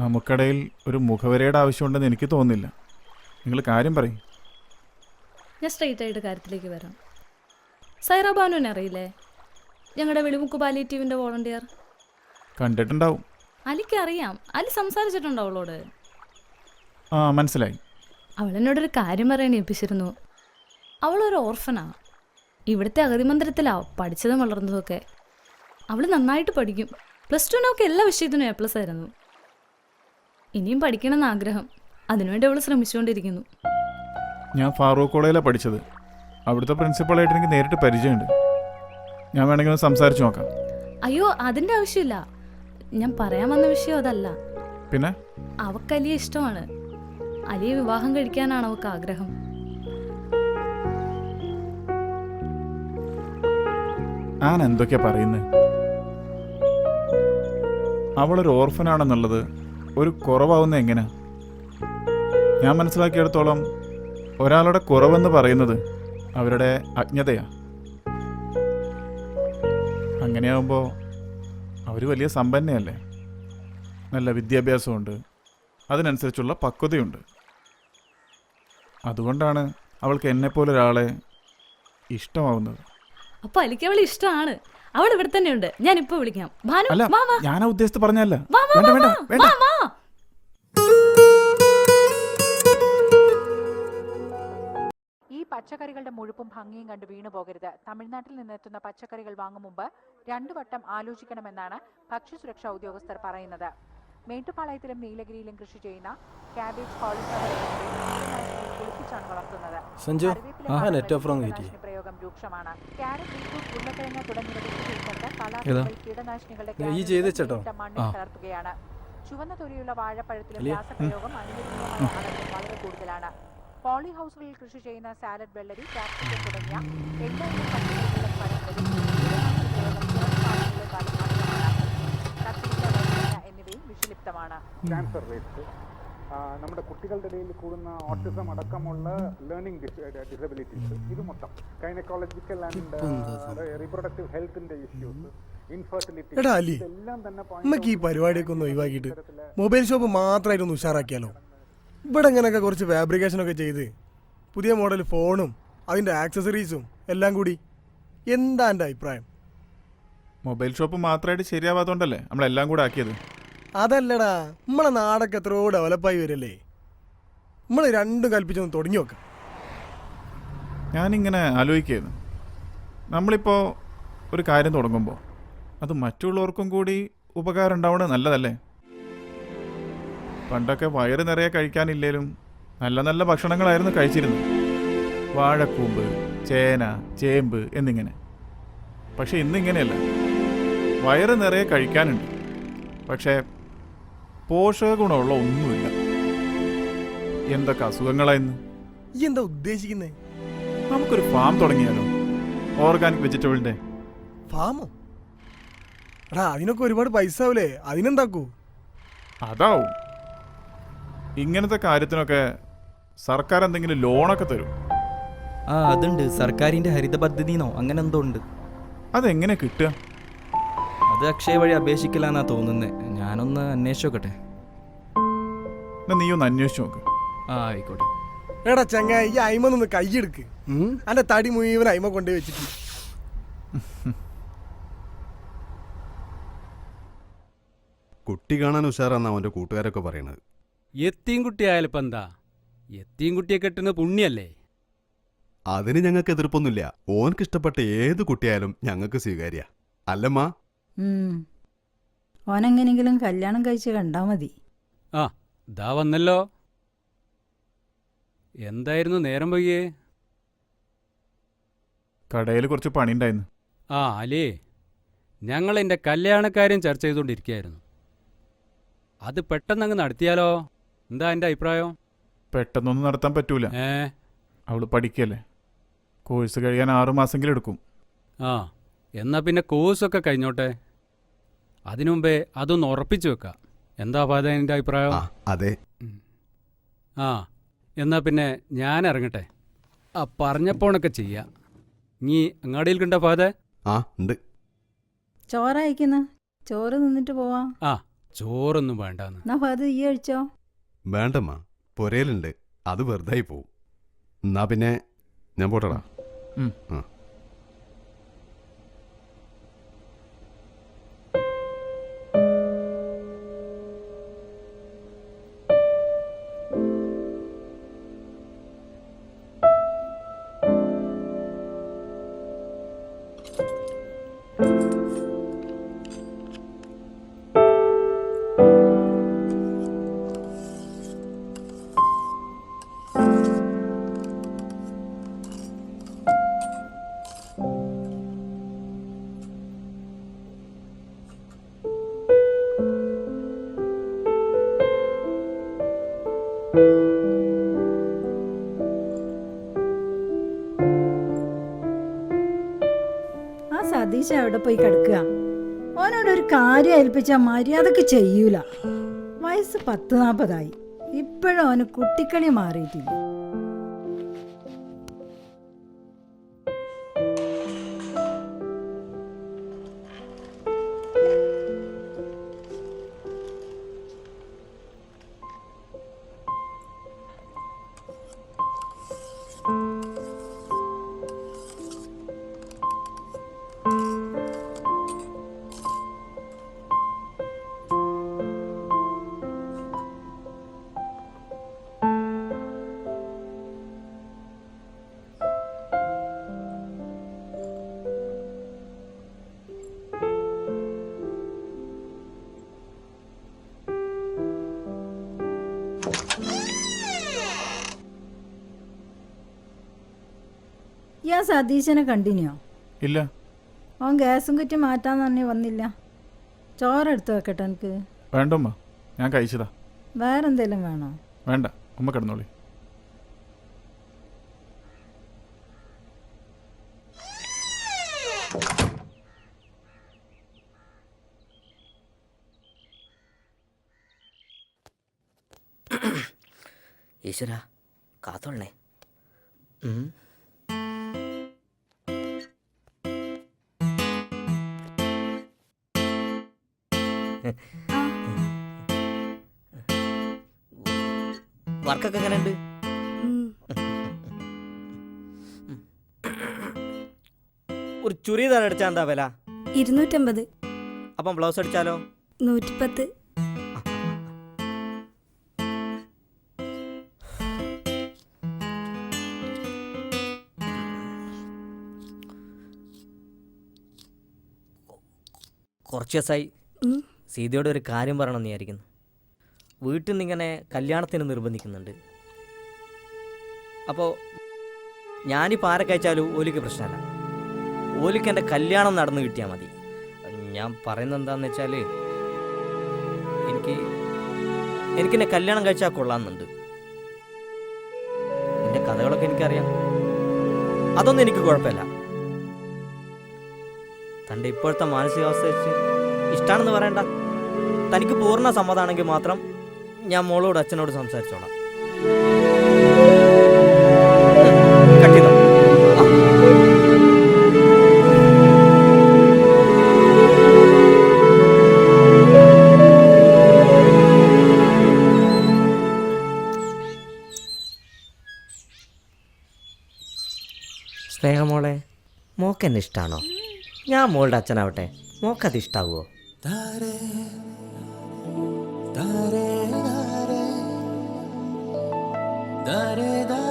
നമുക്കിടയിൽ ഒരു മുഖവരയുടെ ആവശ്യമുണ്ടെന്ന് എനിക്ക് തോന്നുന്നില്ല. നിങ്ങൾ കാര്യം പറയും. ഞാൻ സ്ട്രെയിറ്റ് ആയിട്ട് കാര്യത്തിലേക്ക് വരാം. സൈറ ബാനുവിനെ അറിയില്ലേ? ഞങ്ങളുടെ വെളിമുക്ക് പാലിയേറ്റീവിൻ്റെ വോളണ്ടിയർ. കണ്ടിട്ടുണ്ടാവും. അലിക്ക് അറിയാം. അലി സംസാരിച്ചിട്ടുണ്ടോ അവളോട്? ആ, മനസ്സിലായി. അവളെന്നോടൊരു കാര്യം പറയാൻ ഏൽപ്പിച്ചിരുന്നു. അവളൊരു ഓർഫനാ. ഇവിടുത്തെ അഗതി മന്ദിരത്തിലാ പഠിച്ചതും വളർന്നതൊക്കെ. അവൾ നന്നായിട്ട് പഠിക്കും. +2 എല്ലാ വിഷയത്തിനും A+ ആയിരുന്നു. ഇനിയും പഠിക്കണമെന്ന് ആഗ്രഹം. അതിനുവേണ്ടി അവൾ ശ്രമിച്ചുകൊണ്ടിരിക്കുന്നു. ഞാൻ ഫാറൂഖ് കോളേജിലാണ് പഠിച്ചത്. അവിടുത്തെ പ്രിൻസിപ്പളായിട്ട് എനിക്ക് നേരിട്ട് പരിചയമുണ്ട്. ഞാൻ വേണമെങ്കിൽ ഒന്ന് സംസാരിച്ച് നോക്കാം. അയ്യോ, അതിൻ്റെ ആവശ്യമില്ല. ഞാൻ പറയാൻ വന്ന വിഷയം അതല്ല. പിന്നെ അവൾക്ക് അലിയെ ഇഷ്ടമാണ്. അലിയെ വിവാഹം കഴിക്കാനാണ് അവൾക്ക് ആഗ്രഹം. ഞാൻ എന്തൊക്കെയാ പറയുന്നത്? അവളൊരു ഓർഫനാണെന്നുള്ളത് ഒരു കുറവാവുന്ന എങ്ങനെ? ഞാൻ മനസ്സിലാക്കിയെടുത്തോളം ഒരാളുടെ കുറവെന്ന് പറയുന്നത് അവരുടെ അജ്ഞതയാ. അങ്ങനെയാവുമ്പോൾ അവർ വലിയ സമ്പന്നയല്ലേ? നല്ല വിദ്യാഭ്യാസമുണ്ട്, അതിനനുസരിച്ചുള്ള പക്വതയുണ്ട്. അതുകൊണ്ടാണ് അവൾക്ക് എന്നെപ്പോലെ ഒരാളെ ഇഷ്ടമാവുന്നത്. അപ്പൊ അലിക്ക് അവളെ ഇഷ്ടമാണ്. അവൾ ഇവിടെ തന്നെ ഉണ്ട്. ഞാൻ ഇപ്പൊ വിളിക്കാം. ഭാനു, അല്ല, വാ, വാ. ഞാനാ ഉദ്ദേശിച്ച് പറഞ്ഞല്ല. വാ, വാ, വേണ്ട വാ, വേണ്ട വാ, വേണ്ട. വാ, വാ. ഈ പച്ചക്കറികളുടെ മുഴുപ്പും ഭംഗിയും കണ്ട് വീണു പോകരുത്. തമിഴ്നാട്ടിൽ നിന്നെത്തുന്ന പച്ചക്കറികൾ വാങ്ങും മുമ്പ് 2 വട്ടം ആലോചിക്കണമെന്നാണ് ഭക്ഷ്യസുരക്ഷാ ഉദ്യോഗസ്ഥർ പറയുന്നത്. മേട്ടുപ്പാളയത്തിലും നീലഗിരിയിലും കൃഷി ചെയ്യുന്ന ക്യാബേജ്, കോളിഫ്ലവർ കുളിപ്പിച്ചാണ് വളർത്തുന്നത്. പ്രയോഗം രൂക്ഷമാണ്. ക്യാരറ്റ്, ബീറ്റ്റൂട്ട്, ഉരുളക്കിഴങ്ങ് തുടങ്ങിയ കീടനാശിനികളുടെ മണ്ണിൽ കലർത്തുകയാണ്. ചുവന്ന തൊലിയുള്ള വാഴപ്പഴത്തിലും രാസപ്രയോഗം അനുവദനീയമായ അളവിൽ വളരെ കൂടുതലാണ്. പോളി ഹൗസുകളിൽ കൃഷി ചെയ്യുന്ന സാലഡ്, വെള്ളരി, ക്യാപ്സിക്കം തുടങ്ങിയ എല്ലായിരം പച്ചക്കറികളുടെ ഫലങ്ങളിലും എന്നിവയും വിഷലിപ്തമാണ്. ക്യാൻസർ റേറ്റ്സ്, നമ്മുടെ കുട്ടികളുടെ ഇടയിൽ കൂടുന്ന ഓട്ടിസം അടക്കമുള്ള ലേണിംഗ് ഡിസബിലിറ്റീസ്, ഇത് മൊത്തം ഗൈനക്കോളജിക്കൽ ആൻഡ് റീപ്രൊഡക്റ്റീവ് ഹെൽത്തിന്റെ ഇഷ്യൂസ്, ഇൻഫെർട്ടിലിറ്റി, ഇതെല്ലാം തന്നെ നമുക്ക് ഈ പരിപാടിയൊക്കെ ഒന്ന് ഒഴിവാക്കിയിട്ട് മൊബൈൽ ഷോപ്പ് മാത്രമായിട്ടൊന്ന് ഉഷാറാക്കിയാലോ? ഇവിടെ ഇങ്ങനെയൊക്കെ കുറച്ച് ഫാബ്രിക്കേഷനൊക്കെ ചെയ്ത് പുതിയ മോഡൽ ഫോണും അതിൻ്റെ ആക്സസറീസും എല്ലാം കൂടി. എന്താ എൻ്റെ അഭിപ്രായം? മൊബൈൽ ഷോപ്പ് മാത്രമായിട്ട് ശരിയാവാത്തോണ്ടല്ലേ നമ്മളെല്ലാം കൂടെ ആക്കിയത്. അതല്ലടാ, നമ്മളെ നാടൊക്കെ എത്രയോ ഡെവലപ്പായി വരല്ലേ. നമ്മൾ രണ്ടും കൽപ്പിച്ചൊന്ന് തുടങ്ങി നോക്കാം. ഞാനിങ്ങനെ ആലോചിക്കുകയായിരുന്നു, നമ്മളിപ്പോൾ ഒരു കാര്യം തുടങ്ങുമ്പോൾ അത് മറ്റുള്ളവർക്കും കൂടി ഉപകാരം ഉണ്ടാവണത് നല്ലതല്ലേ? പണ്ടൊക്കെ വയറ് നിറയെ കഴിക്കാനില്ലേലും നല്ല നല്ല ഭക്ഷണങ്ങളായിരുന്നു കഴിച്ചിരുന്നത്. വാഴക്കൂമ്പ്, ചേന, ചേമ്പ് എന്നിങ്ങനെ. പക്ഷെ ഇന്നിങ്ങനെയല്ല. വയറ് നിറയെ കഴിക്കാനുണ്ട്, പക്ഷേ പോഷക ഗുണമുള്ള ഒന്നുമില്ല. എന്തൊക്കെ അസുഖങ്ങളായിരുന്നു. ഈ എന്താ ഉദ്ദേശിക്കുന്നത്? നമുക്കൊരു ഫാം തുടങ്ങിയാലോ? ഓർഗാനിക് വെജിറ്റബിളിൻ്റെ ഫാമോ? എടാ, അതിനൊക്കെ ഒരുപാട് പൈസ ആവൂലേ? അതിനെന്താക്കൂ? അതാവും. ഇങ്ങനത്തെ കാര്യത്തിനൊക്കെ സർക്കാർ എന്തെങ്കിലും ലോണൊക്കെ തരും. ആ, അതുണ്ട്. സർക്കാരിൻ്റെ ഹരിത പദ്ധതിന്നോ അങ്ങനെ എന്തോ ഉണ്ട്. അതെങ്ങനെ കിട്ടുക? അത് അക്ഷയ വഴി അപേക്ഷിക്കലാന്നാ തോന്നുന്നത്. ഞാനൊന്ന് അന്വേഷിച്ച് നോക്കട്ടെ. എന്നാ നീ ഒന്ന് അന്വേഷിച്ച് നോക്ക്. ആ, ആയിക്കോട്ടെ. എടാ ചങ്ങായി, ഈ അയിമൊന്ന് കൈയ്യെടുക്ക്. എൻ്റെ തടി മുഴുവൻ അയിമ കൊണ്ടേ വെച്ചിട്ട്. കുട്ടി കാണാൻ ഉഷാറാന്ന് അവൻ്റെ കൂട്ടുകാരൊക്കെ പറയണത്. എത്തീം കുട്ടിയായാലിപ്പോൾ എന്താ? എത്തീം കുട്ടിയെ കെട്ടുന്നത് പുണ്യല്ലേ? അതിന് ഞങ്ങൾക്ക് എതിർപ്പൊന്നുമില്ല. ഓനക്ക് ഇഷ്ടപ്പെട്ട ഏത് കുട്ടിയായാലും ഞങ്ങൾക്ക് സ്വീകാര്യ. അല്ലമ്മാ? ഓനെങ്ങനെങ്കിലും കല്യാണം കഴിച്ച് കണ്ടാ മതി. ആ, ഇതാ വന്നല്ലോ. എന്തായിരുന്നു നേരം വൈകിയേ? കടയിൽ കുറച്ച് പണിയുണ്ടായിരുന്നു. ആ അലേ, ഞങ്ങൾ എൻ്റെ കല്യാണക്കാര്യം ചർച്ച ചെയ്തുകൊണ്ടിരിക്കുകയായിരുന്നു. അത് പെട്ടെന്നങ്ങ് നടത്തിയാലോ? എന്താ എൻ്റെ അഭിപ്രായം? പെട്ടെന്നൊന്നും നടത്താൻ പറ്റൂല. അവൾ പഠിക്കല്ലേ. കോഴ്സ് കഴിയാൻ 6 മാസമെങ്കിലും എടുക്കും. ആ, എന്നാ പിന്നെ കോഴ്സൊക്കെ കഴിഞ്ഞോട്ടെ. അതിനു മുമ്പേ അതൊന്ന് ഉറപ്പിച്ചു വെക്കാം. എന്താ പാത എൻ്റെ അഭിപ്രായം? അതെ. ആ, എന്നാ പിന്നെ ഞാൻ ഇറങ്ങട്ടെ. ആ, പറഞ്ഞപ്പോണൊക്കെ ചെയ്യാം. നീ അങ്ങാടിയിൽ കണ്ട പാത? ആ, ഉണ്ട്. ചോറ് അയക്കുന്ന ചോറ് നിന്നിട്ട് പോവാം. ആ, ചോറൊന്നും വേണ്ടാന്ന്. എന്നാ അത് ഈ കഴിച്ചോ. വേണ്ടമ്മ, പൊരയിലുണ്ട്, അത് വെറുതായി പോവും. എന്നാ പിന്നെ ഞാൻ പോട്ടടാ. ഉം. ആ. ആ സതീശ് എവിടെ പോയി കിടക്കുക. ഓനോടൊരു കാര്യം ഏൽപ്പിച്ചാൽ മര്യാദക്ക് ചെയ്യൂല. വയസ്സ് 40-40 ഇപ്പോഴും ഓന് കുട്ടിക്കളി മാറിയിട്ടില്ല. ഈ ആ സതീശനെ കണ്ടിന്യോ? ഇല്ല. ഓൻ ഗ്യാസും കുറ്റി മാറ്റാന്ന് തന്നെ വന്നില്ല. ചോറെടുത്ത് വെക്കട്ടെ എനിക്ക്. വേണ്ടമ്മ, ഞാൻ കഴിച്ചതാ. വേറെന്തേലും വേണോ? വേണ്ട, ഉമ്മ കിടന്നോളി. ഈശ്വര കാത്തോളണേ. വർക്കൊക്കെ എങ്ങനെയുണ്ട്? ഒരു ചുരിദാർ അടിച്ചാൽ എന്താ വില? 250. അപ്പം ബ്ലൗസ് അടിച്ചാലോ? 110. കുറച്ച് ദിവസമായി സീതയോട് ഒരു കാര്യം പറയണമെന്ന് വിചാരിക്കുന്നു. വീട്ടിൽ നിന്നിങ്ങനെ കല്യാണത്തിന് നിർബന്ധിക്കുന്നുണ്ട്. അപ്പോൾ ഞാനിപ്പോൾ ആരൊക്കെ അയച്ചാലും ഓലിക്ക് പ്രശ്നമല്ല. ഓലിക്ക് എൻ്റെ കല്യാണം നടന്നു കിട്ടിയാൽ മതി. ഞാൻ പറയുന്നത് എന്താണെന്ന് വെച്ചാൽ എനിക്കെന്നെ കല്യാണം കഴിച്ചാൽ കൊള്ളാമെന്നുണ്ട്. എൻ്റെ കഥകളൊക്കെ എനിക്കറിയാം. അതൊന്നും എനിക്ക് കുഴപ്പമില്ല. തൻ്റെ ഇപ്പോഴത്തെ മാനസികാവസ്ഥ വെച്ച് ഇഷ്ടമാണെന്ന് പറയണ്ട. തനിക്ക് പൂർണ്ണ സമ്മതമാണെങ്കിൽ മാത്രം ഞാൻ മോളോട് അച്ഛനോട് സംസാരിച്ചോളാം. കട്ട് ചെയ്തോ. സ്നേഹമോളെ, മോക്കെന്നെ ഇഷ്ടമാണോ? ഞാൻ മോളുടെ അച്ഛനാവട്ടെ, മോക്കത് ഇഷ്ടാവുമോ? da